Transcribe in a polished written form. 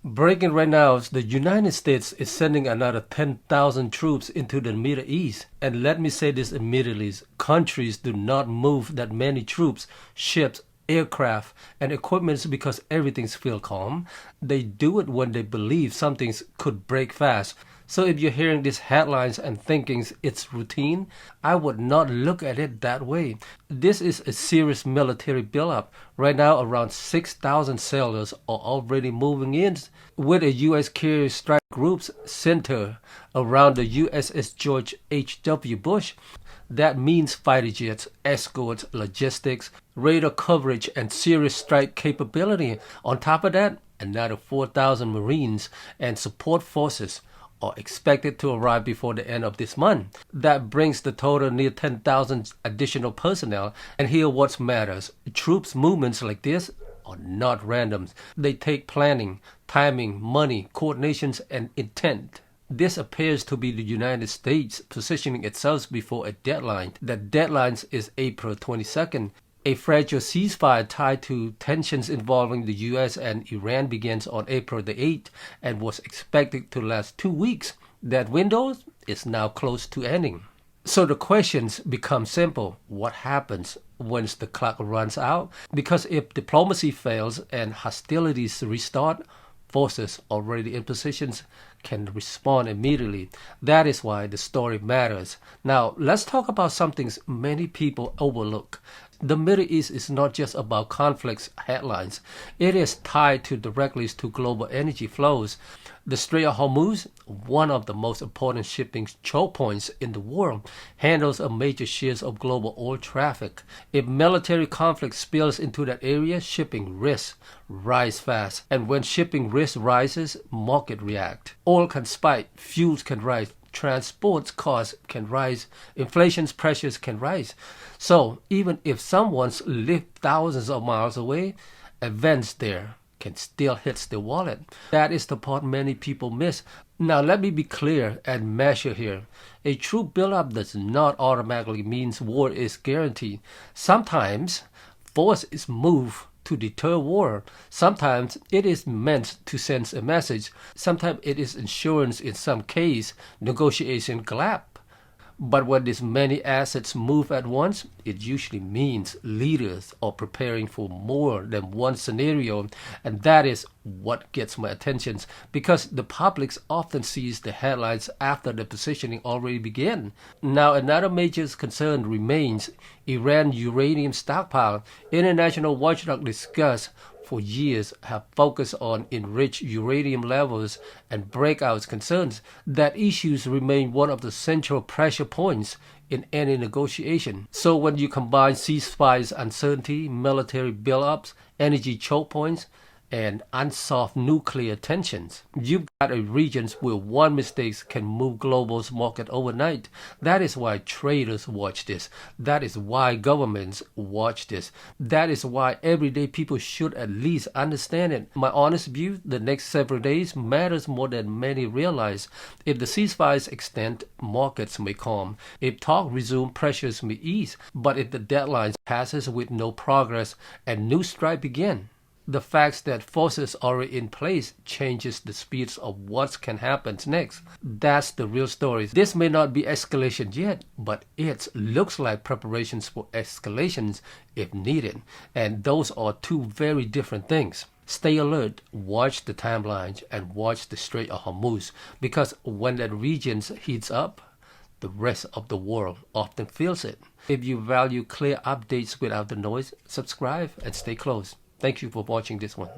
Breaking right now, the United States is sending another 10,000 troops into the Middle East. And let me say this immediately, countries do not move that many troops, ships, aircraft, and equipment because everything's feel calm. They do it when they believe something could break fast. So if you're hearing these headlines and thinking it's routine, I would not look at it that way. This is a serious military buildup. Right now, around 6,000 sailors are already moving in with a U.S. carrier strike groups centered around the USS George H.W. Bush. That means fighter jets, escorts, logistics, radar coverage, and serious strike capability. On top of that, another 4,000 Marines and support forces are expected to arrive before the end of this month. That brings the total near 10,000 additional personnel. And here what matters. Troops movements like this are not random. They take planning, timing, money, coordinations, and intent. This appears to be the United States positioning itself before a deadline. That deadline is April 22nd. A fragile ceasefire tied to tensions involving the U.S. and Iran begins on April the 8th and was expected to last 2 weeks. That window is now close to ending. So the questions become simple. What happens once the clock runs out? Because if diplomacy fails and hostilities restart, forces already in positions can respond immediately. That is why the story matters. Now, let's talk about something many people overlook. The Middle East is not just about conflicts headlines. It is tied directly to global energy flows. The Strait of Hormuz, one of the most important shipping choke points in the world, handles a major share of global oil traffic. If military conflict spills into that area, shipping risks rise fast. And when shipping risk rises, market react. Oil can spike, fuels can rise, transport costs can rise, inflation's pressures can rise. So even if someone's live thousands of miles away, events there can still hit the wallet. That is the part many people miss. Now let me be clear and measure here. A true buildup does not automatically mean war is guaranteed. Sometimes force is moved to deter war. Sometimes it is meant to send a message. Sometimes it is insurance. In some case, negotiation collapse. But when these many assets move at once, it usually means leaders are preparing for more than one scenario. And that is what gets my attention, because the public often sees the headlines after the positioning already began. Now, another major concern remains Iran uranium stockpile. International watchdog discuss for years have focused on enriched uranium levels and breakouts concerns. That issues remain one of the central pressure points in any negotiation. So when you combine ceasefires uncertainty, military buildups, energy choke points, and unsolved nuclear tensions, you've got a region where one mistake can move global market overnight. That is why traders watch this. That is why governments watch this. That is why everyday people should at least understand it. My honest view, the next several days matters more than many realize. If the ceasefires extend, markets may calm. If talk resume, pressures may ease. But if the deadline passes with no progress and new strike begin, the fact that forces are already in place changes the speeds of what can happen next. That's the real story. This may not be escalation yet, but it looks like preparations for escalations if needed. And those are two very different things. Stay alert, watch the timelines, and watch the Strait of Hormuz, because when that region heats up, the rest of the world often feels it. If you value clear updates without the noise, subscribe and stay close. Thank you for watching this one.